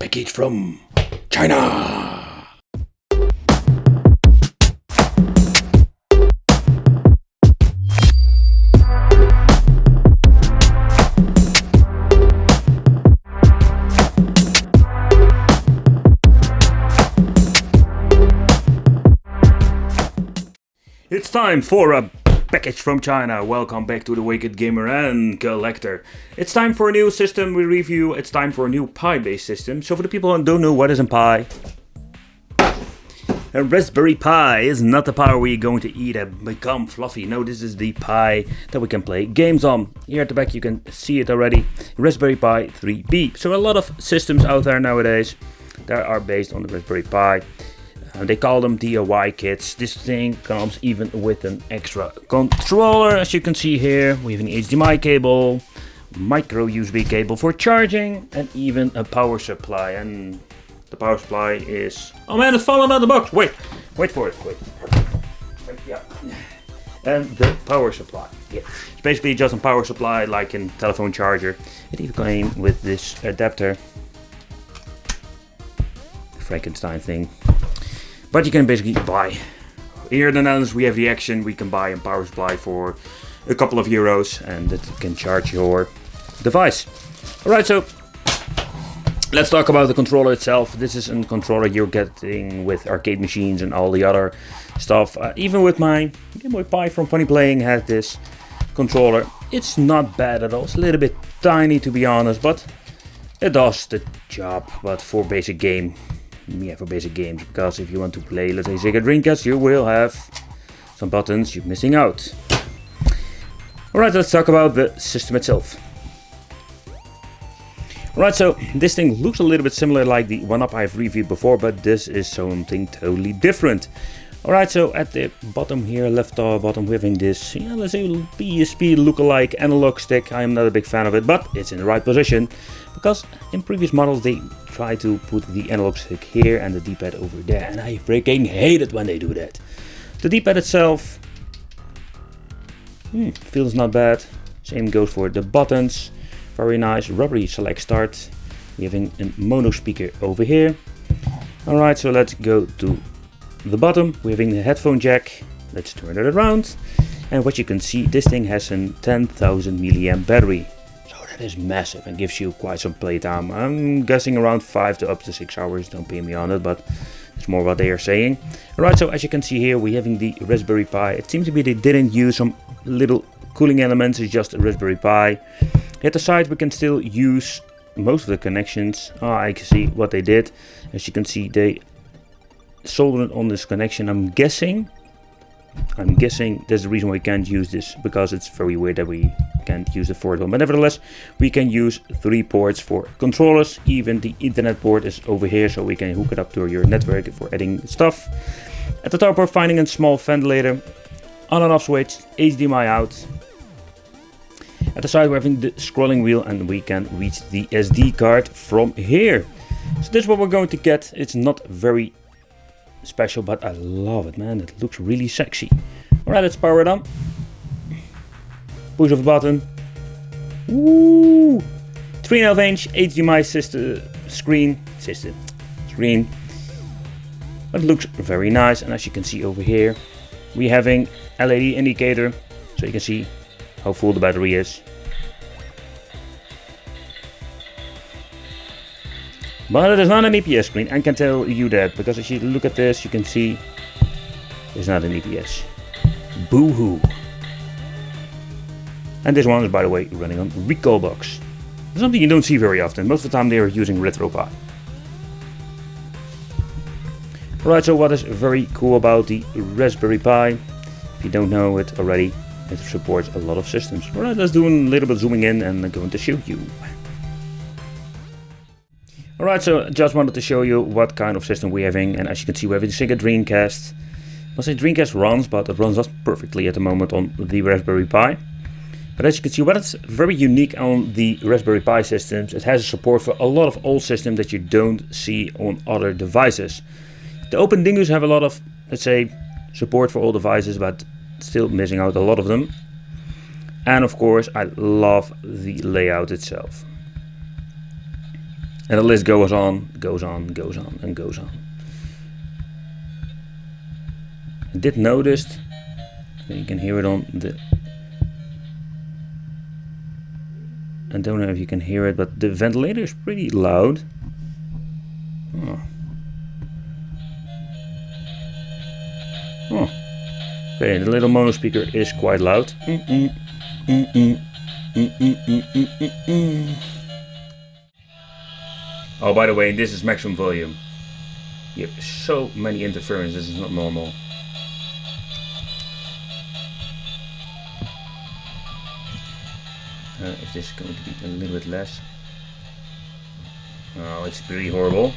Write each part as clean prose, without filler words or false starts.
package from China. It's time for a package from China. Welcome back to the Wicked Gamer and Collector. It's time for a new system we review. It's time for a new Pi based system. So for the people who don't know what is a Pi, a Raspberry Pi is not the Pi where you're going to eat and become fluffy. No, this is the Pi that we can play games on. Here at the back you can see it already. Raspberry Pi 3B. So a lot of systems out there nowadays that are based on the Raspberry Pi. They call them DIY kits. This thing comes even with an extra controller. As you can see here, we have an HDMI cable, micro USB cable for charging, and even a power supply. And the power supply is... Oh man, it's falling out of the box! Wait for it, wait, yeah. And the power supply, yeah. It's basically just a power supply like in telephone charger. It even came with this adapter. Frankenstein thing. But you can basically buy. Here in the Netherlands we have the Action. We can buy a power supply for a couple of euros and that can charge your device. Alright, so let's talk about the controller itself. This is a controller you're getting with arcade machines and all the other stuff. Even with my Game Boy Pi from Funny Playing had this controller. It's not bad at all. It's a little bit tiny to be honest, but it does the job. But for basic games, because if you want to play, let's say, Sega Dreamcast, you will have some buttons you're missing out. Alright, let's talk about the system itself. Alright, so this thing looks a little bit similar like the one-up I've reviewed before, but this is something totally different. Alright, so at the bottom here, left bottom, we're having this, let's say, PSP lookalike analog stick. I am not a big fan of it, but it's in the right position, because in previous models they try to put the analog stick here and the D-pad over there, and I freaking hate it when they do that. The D-pad itself feels not bad. Same goes for the buttons. Very nice, rubbery select start. We're having a mono speaker over here. Alright, so let's go to the bottom. We're having the headphone jack. Let's turn it around. And what you can see, this thing has a 10,000 milliamp battery. That is massive and gives you quite some playtime. I'm guessing around 5 to up to 6 hours, don't pay me on it, but it's more what they are saying. Alright, so as you can see here, we're having the Raspberry Pi. It seems to be they didn't use some little cooling elements, it's just a Raspberry Pi. At the side we can still use most of the connections. I can see what they did. As you can see, they soldered on this connection. I'm guessing there's the reason why we can't use this, because it's very weird that we can't use the fourth one. But nevertheless, we can use 3 ports for controllers. Even the Ethernet port is over here, so we can hook it up to your network for adding stuff. At the top we're finding a small ventilator, on and off switch, HDMI out. At the side we're having the scrolling wheel, and we can reach the SD card from here. So this is what we're going to get. It's not very special, but I love it, man. It looks really sexy. Alright, let's power it on. Push of a button. Woo! 3.5 inch HDMI screen. But it looks very nice, and as you can see over here, we're having LED indicator, so you can see how full the battery is. But it is not an EPS screen, I can tell you that, because if you look at this, you can see it's not an EPS. Boo-hoo. And this one is, by the way, running on Recalbox. Something you don't see very often. Most of the time they are using RetroPie. Alright, so what is very cool about the Raspberry Pi? If you don't know it already, it supports a lot of systems. Alright, let's do a little bit zooming in and I'm going to show you. Alright, so just wanted to show you what kind of system we're having, and as you can see we have a Sega Dreamcast. I'll say Dreamcast runs, but it runs us perfectly at the moment on the Raspberry Pi. But as you can see, what is very unique on the Raspberry Pi systems, it has support for a lot of old systems that you don't see on other devices. The Open Dingus have a lot of, let's say, support for all devices, but still missing out a lot of them. And of course, I love the layout itself. And the list goes on, goes on, goes on, and goes on. I did notice, you can hear it on the... I don't know if you can hear it, but the ventilator is pretty loud. Oh. Oh. Okay, the little mono speaker is quite loud. Oh, by the way, this is maximum volume. You have so many interference, this is not normal. If this is going to be a little bit less. Oh, it's pretty horrible.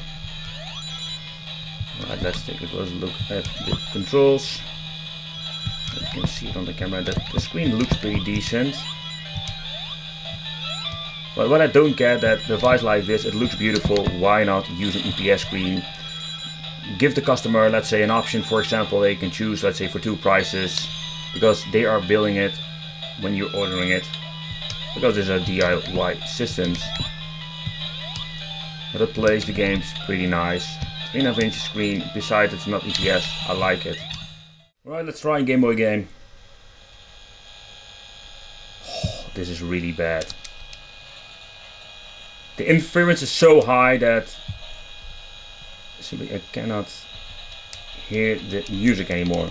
Alright, let's take a closer look at the controls. You can see it on the camera that the screen looks pretty decent. But what I don't get, that device like this, it looks beautiful, why not use an EPS screen? Give the customer, let's say, an option, for example, they can choose, let's say, for 2 prices, because they are billing it when you're ordering it, because these are DIY systems. But it plays the games pretty nice. 3.5-inch screen, besides it's not EPS, I like it. Alright, let's try a Game Boy game. Oh, this is really bad. The interference is so high that simply I cannot hear the music anymore.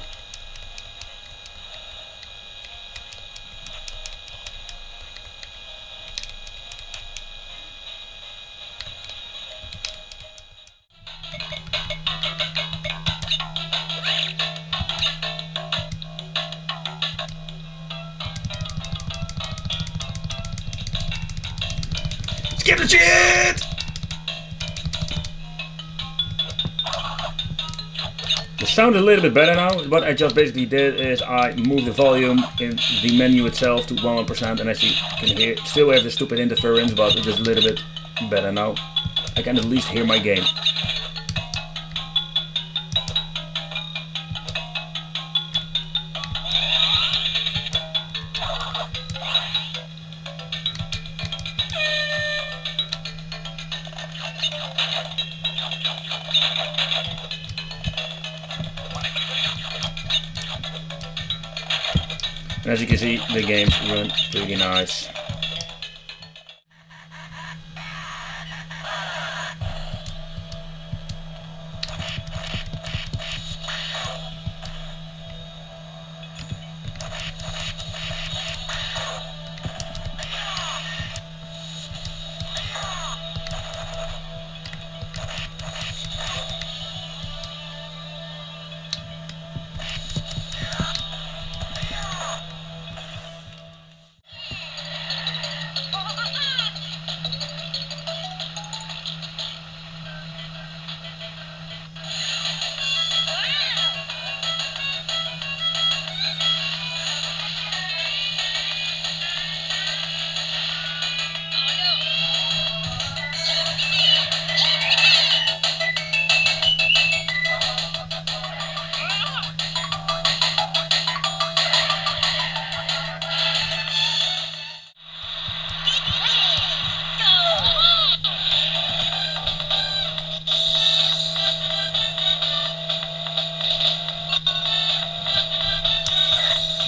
Skip the shit! The sound is a little bit better now. What I just basically did is I moved the volume in the menu itself to 100%, and as you can hear, still have the stupid interference, but it is a little bit better now. I can at least hear my game. And as you can see, the games run pretty nice.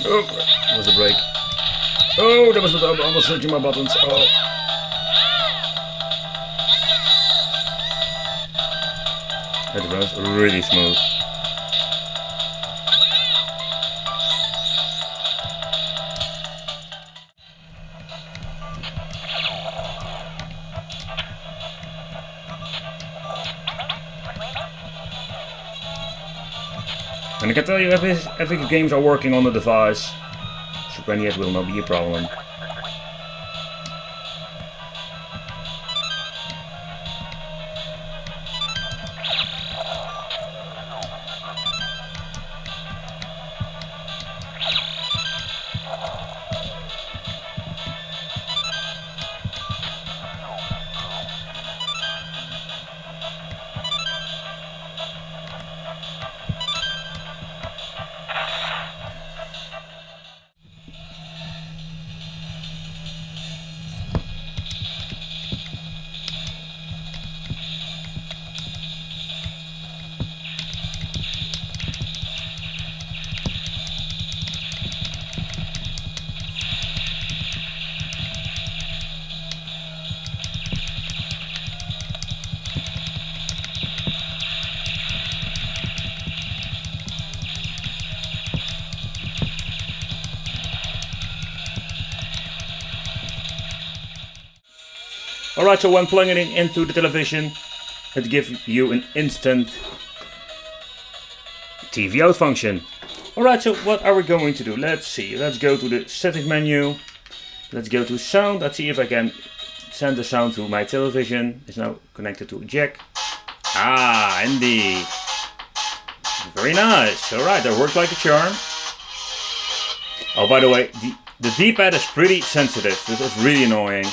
Oh, that was a break. Oh, that was the double. I was searching my buttons. Oh. That runs really smooth. And I can tell you, if games are working on the device, Super NES will not be a problem. Alright, so when plugging it into the television, it gives you an instant TV out function. Alright, so what are we going to do? Let's see. Let's go to the settings menu. Let's go to sound. Let's see if I can send the sound to my television. It's now connected to a jack. Ah, indeed. Very nice. Alright, that worked like a charm. Oh, by the way, the D-pad is pretty sensitive. This is really annoying.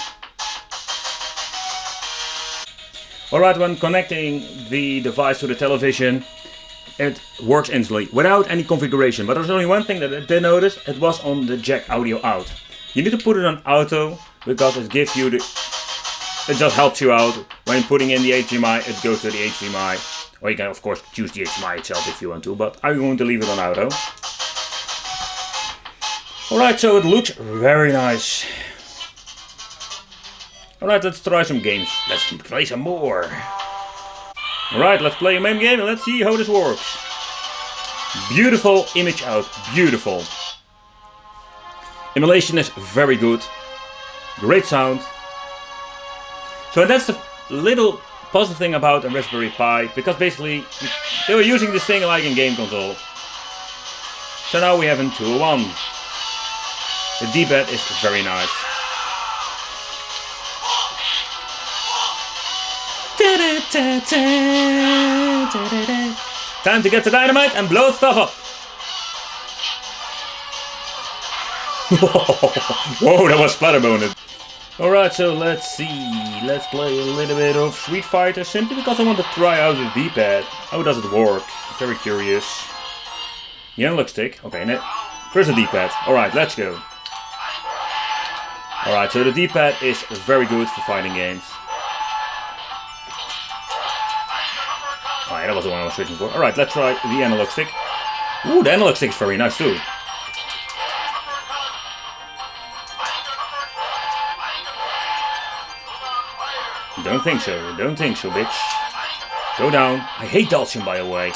Alright, when connecting the device to the television, it works instantly without any configuration. But there's only one thing that I did notice. It was on the jack audio out. You need to put it on auto because it gives you the... It just helps you out. When putting in the HDMI, it goes to the HDMI. Or you can of course choose the HDMI itself if you want to, but I'm going to leave it on auto. Alright, so it looks very nice. Alright, let's try some games. Let's play some more. Alright, let's play a main game and let's see how this works. Beautiful image out, beautiful. Emulation is very good. Great sound. So that's the little positive thing about a Raspberry Pi, because basically they were using this thing like a game console. So now we have a 2-in-1. The D-pad is very nice. Time to get the dynamite and blow stuff up. Whoa, that was splatterboned. Alright, so let's see. Let's play a little bit of Street Fighter simply because I want to try out the D-pad. How does it work? Very curious. The analog stick. Okay, first the D-pad. Alright, let's go. Alright, so the D-pad is very good for fighting games. Alright, that was the one I was searching for. Alright, let's try the analog stick. Ooh, the analog stick is very nice too. Don't think so, bitch. Go down. I hate Dulcian, by the way.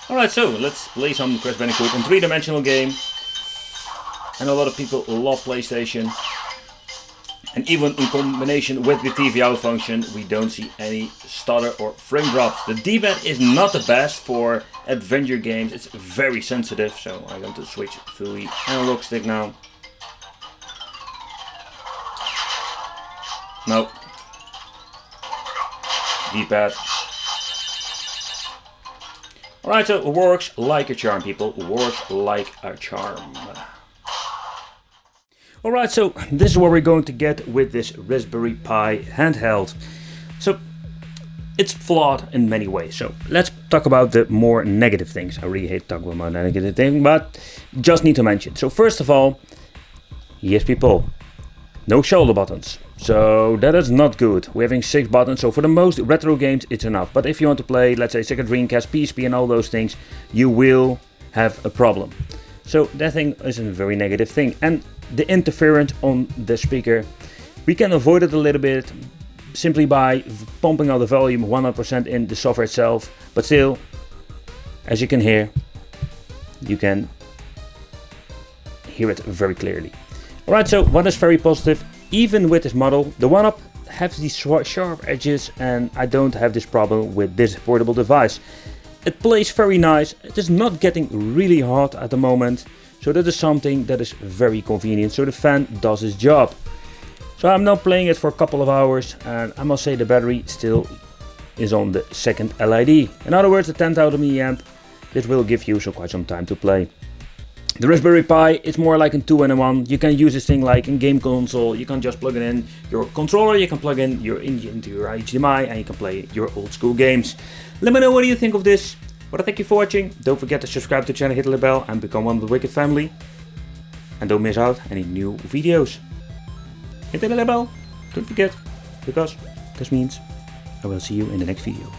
Alright, so let's play some Crash Bandicoot, a 3-dimensional game. And a lot of people love PlayStation. And even in combination with the TV out function, we don't see any stutter or frame drops. The D-pad is not the best for adventure games. It's very sensitive, so I'm going to switch to the analog stick now. No. D-pad. Alright, so it works like a charm, people. Works like a charm. Alright, so this is what we're going to get with this Raspberry Pi handheld. So it's flawed in many ways. So let's talk about the more negative things. I really hate talking about negative things, but just need to mention. So first of all, yes, people, no shoulder buttons. So that is not good. We're having 6 buttons, so for the most retro games it's enough. But if you want to play, let's say, Sega Dreamcast, PSP and all those things, you will have a problem. So that thing is a very negative thing. And the interference on the speaker, we can avoid it a little bit simply by pumping out the volume 100% in the software itself. But still, as you can hear it very clearly. Alright, so what is very positive, even with this model, the one-up has these sharp edges and I don't have this problem with this portable device. It plays very nice, it is not getting really hot at the moment, so that is something that is very convenient, so the fan does its job. So I'm now playing it for a couple of hours and I must say the battery still is on the second LID. In other words, the 10,000 mAh, this will give you quite some time to play. The Raspberry Pi is more like a 2-in-1. You can use this thing like in game console. You can just plug it in your controller, you can plug in into your HDMI and you can play your old school games. Let me know what you think of this. But I thank you for watching. Don't forget to subscribe to the channel, hit the bell and become one of the Wicked family. And don't miss out any new videos. Hit the little bell, don't forget, because this means I will see you in the next video.